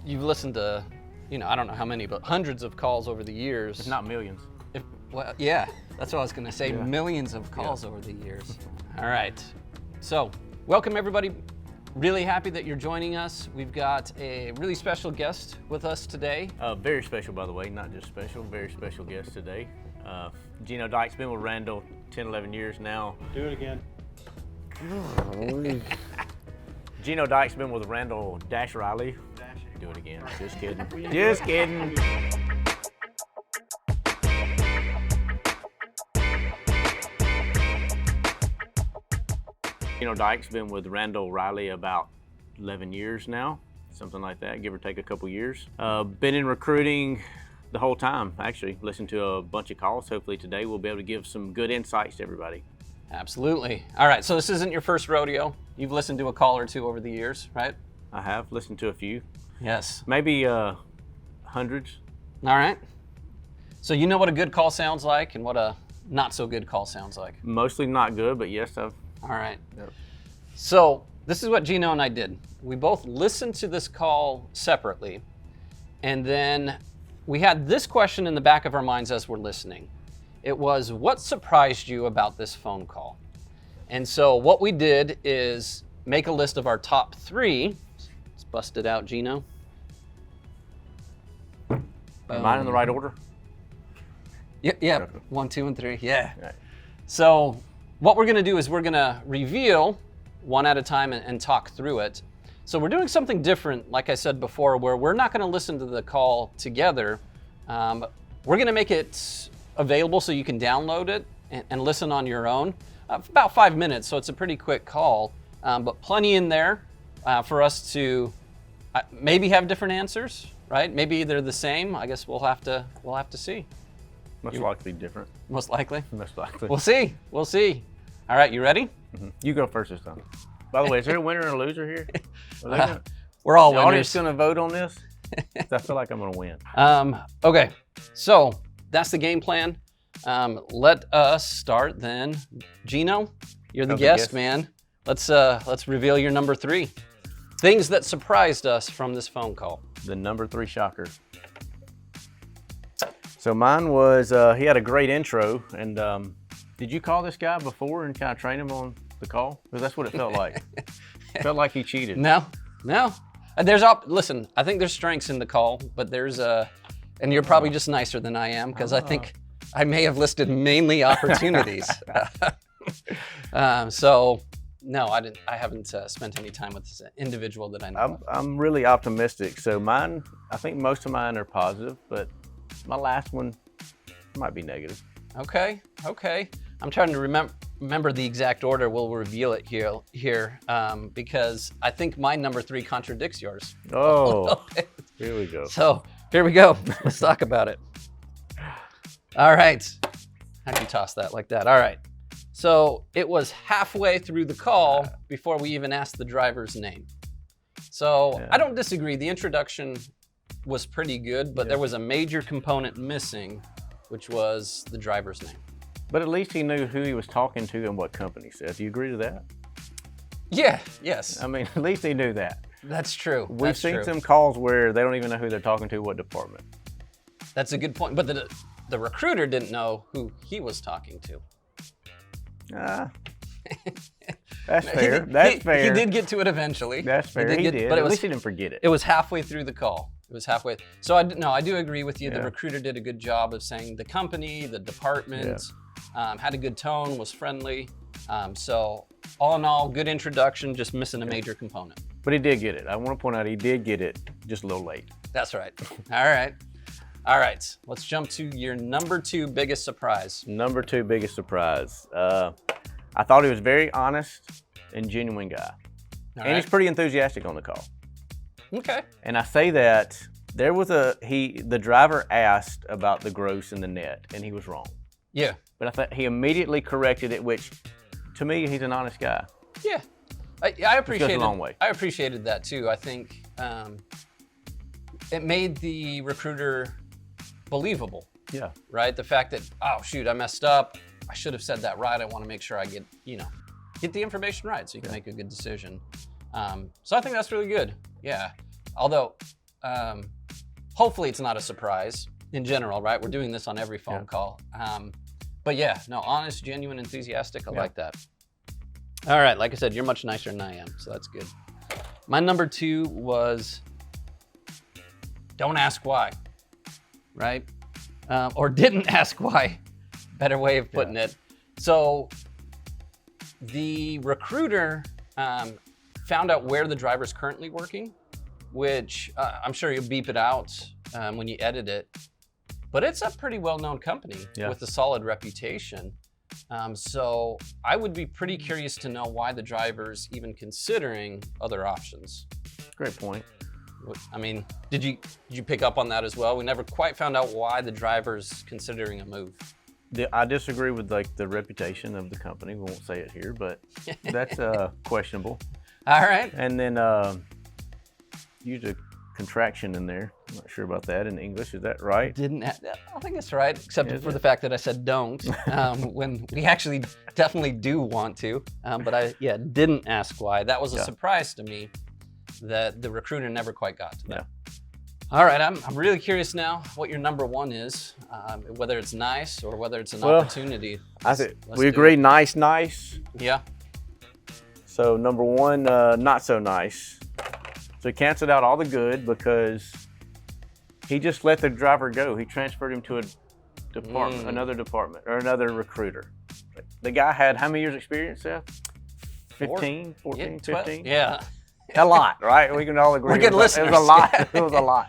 You've listened to, I don't know how many, but hundreds of calls over the years. If not millions. Well, yeah, that's what I was going to say. Yeah. Millions of calls over the years. All right. So, welcome everybody. Really happy that you're joining us. We've got a really special guest with us today. Very special, by the way, not just special, very special guest today. Geno Dykes, been with Randall 10, 11 years now. Do it again. Geno Dykes been with Randall dash Reilly. Do it again. Just kidding. Just kidding. Geno Dykes been with Randall Reilly about 11 years now, something like that, give or take a couple years. Been in recruiting the whole time, actually. Listened to a bunch of calls. Hopefully today we'll be able to give some good insights to everybody. Absolutely. All right, so this isn't your first rodeo. You've listened to a call or two over the years, right? I have listened to a few. Yes. Maybe hundreds. All right. So you know what a good call sounds like and what a not so good call sounds like. Mostly not good, but yes, I've. All right. Yep. So this is what Geno and I did. We both listened to this call separately, and then we had this question in the back of our minds as we're listening. It was, what surprised you about this phone call? And so what we did is make a list of our top three. Let's bust it out, Geno. Am I in the right order? Yeah. 1, 2, and 3. Yeah. Right. So what we're going to do is we're going to reveal one at a time and talk through it. So we're doing something different, like I said before, where we're not going to listen to the call together. We're going to make it available so you can download it and listen on your own. About 5 minutes, so it's a pretty quick call, but plenty in there for us to maybe have different answers, right? Maybe they're the same. I guess we'll have to see. Most likely different. Most likely. Most likely. We'll see. We'll see. All right, you ready? Mm-hmm. You go first this time. By the way, is there a winner and a loser here? We're all the winners. audience gonna vote on this? I feel like I'm gonna win. Okay, so that's the game plan. Let us start then. Geno, you're the guest, man. Let's reveal your number 3. Things that surprised us from this phone call. The number 3 shocker. So mine was, he had a great intro, and did you call this guy before and kind of train him on the call? Because that's what it felt like. It felt like he cheated. No. Listen, I think there's strengths in the call, but there's and you're probably just nicer than I am, because I think I may have listed mainly opportunities. So no, I didn't. I haven't spent any time with this individual that I know. I'm really optimistic. So mine, I think most of mine are positive, but my last one might be negative. Okay. I'm trying to remember the exact order. We'll reveal it here because I think my number 3 contradicts yours. Oh, here we go. So here we go. Let's talk about it. All right. How'd you toss that like that? All right. So it was halfway through the call before we even asked the driver's name. So I don't disagree. The introduction was pretty good, but there was a major component missing, which was the driver's name. But at least he knew who he was talking to and what company. Seth, do you agree to that? Yeah, yes. I mean, at least he knew that. That's true. We've seen some calls where they don't even know who they're talking to, what department. That's a good point. But the recruiter didn't know who he was talking to. That's fair. That's fair. He did get to it eventually. That's fair. He did. But at least he didn't forget it. It was halfway through the call. It was halfway. So I do agree with you. The recruiter did a good job of saying the company, the department, had a good tone, was friendly. So all in all, good introduction, just missing a major component. But he did get it. I want to point out he did get it, just a little late. That's right. All right. Let's jump to your number 2 biggest surprise. Number 2 biggest surprise. I thought he was very honest and genuine guy. And he's pretty enthusiastic on the call. Okay. And I say that there was the driver asked about the gross and the net, and he was wrong. Yeah. But I thought he immediately corrected it, which to me, he's an honest guy. Yeah. I appreciated. Goes a long way. I appreciated that too. I think it made the recruiter believable. Yeah. Right? The fact that, oh shoot, I messed up. I should have said that right. I want to make sure I get the information right so you can make a good decision. So I think that's really good. Yeah. Although, hopefully it's not a surprise in general, right? We're doing this on every phone call. But yeah, no, honest, genuine, enthusiastic. I like that. All right, like I said, you're much nicer than I am, so that's good. My number 2 was don't ask why, right? Or didn't ask why. Better way of putting it. So the recruiter found out where the driver's currently working, which I'm sure you'll beep it out when you edit it. But it's a pretty well-known company with a solid reputation. So I would be pretty curious to know why the driver's even considering other options. Great point. I mean, did you pick up on that as well? We never quite found out why the driver's considering a move. I disagree with like the reputation of the company. We won't say it here, but that's questionable. All right. And then use a contraction in there. I'm not sure about that in English. Is that right? I think it's right, except for the fact that I said don't, when we actually definitely do want to. But I didn't ask why. That was a surprise to me that the recruiter never quite got to that. All right, I'm really curious now what your number 1 is, whether it's nice or whether it's an opportunity. We agree, nice. Yeah. So number 1, not so nice. So he canceled out all the good because he just let the driver go. He transferred him to a department, another department, or another recruiter. The guy had how many years experience, Seth? 15, 14, 15? Yeah. A lot, right? We can all agree. We're good listeners. It was a lot. It was a lot.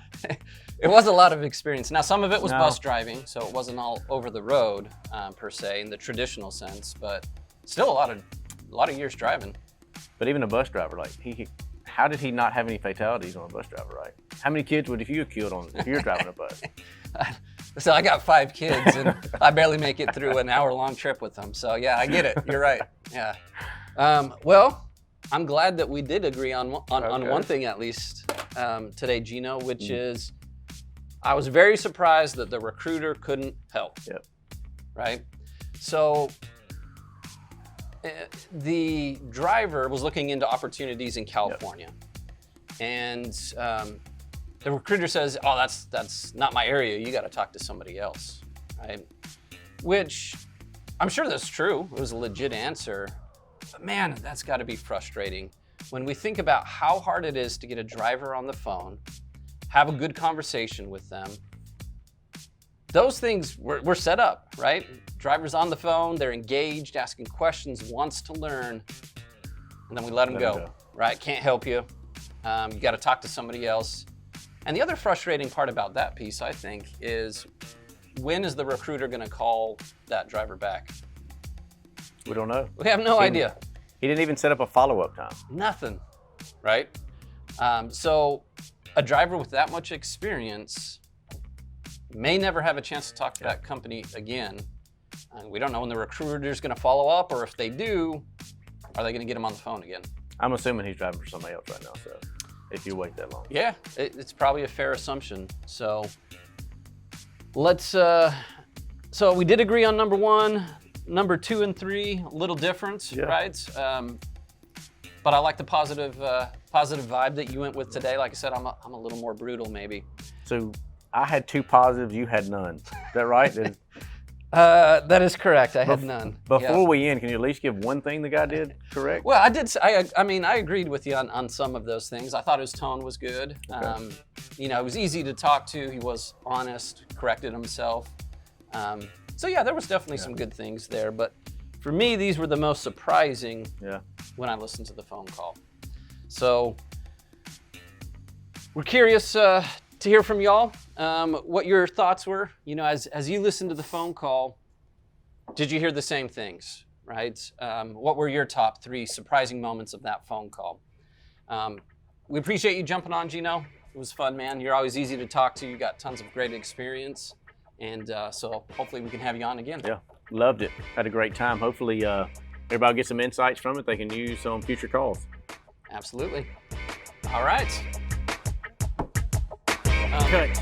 It was a lot of experience. Now, some of it was bus driving, so it wasn't all over the road per se in the traditional sense, but still a lot of years driving. But even a bus driver, like how did he not have any fatalities on a bus driver, right? How many kids would you have killed if you're driving a bus? So I got 5 kids, and I barely make it through an hour-long trip with them. So yeah, I get it. You're right. Yeah. Well, I'm glad that we did agree on one thing at least today, Geno, which is I was very surprised that the recruiter couldn't help. Yep. Right? So the driver was looking into opportunities in California. And the recruiter says, oh, that's not my area. You got to talk to somebody else, right? Which I'm sure that's true. It was a legit answer. But man, that's got to be frustrating when we think about how hard it is to get a driver on the phone, have a good conversation with them. Those things were set up, right? Driver's on the phone, they're engaged, asking questions, wants to learn, and then we let them go, right? Can't help you. You got to talk to somebody else. And the other frustrating part about that piece, I think, is when is the recruiter going to call that driver back? We don't know. We have no idea. He didn't even set up a follow-up time. Nothing, right? So a driver with that much experience may never have a chance to talk to that company again. We don't know when the recruiter's going to follow up, or if they do, are they going to get him on the phone again? I'm assuming he's driving for somebody else right now, so if you wait that long. Yeah, it's probably a fair assumption. So let's, so we did agree on number 1. Number 2 and 3, a little different, right? But I like the positive vibe that you went with today. Like I said, I'm a little more brutal maybe. So I had 2 positives, you had none. Is that right? That is correct. I had none. Before we end, can you at least give one thing the guy did correct? Well, I did. I mean, I agreed with you on some of those things. I thought his tone was good. Okay. It was easy to talk to. He was honest, corrected himself. So yeah, there was definitely some good things there. But for me, these were the most surprising when I listened to the phone call. So we're curious to hear from y'all what your thoughts were. As you listened to the phone call, did you hear the same things, right? What were your top 3 surprising moments of that phone call? We appreciate you jumping on, Geno. It was fun, man. You're always easy to talk to. You got tons of great experience. And so hopefully we can have you on again. Yeah, loved it. Had a great time. Hopefully everybody gets some insights from it they can use on future calls. Absolutely. All right. Cut.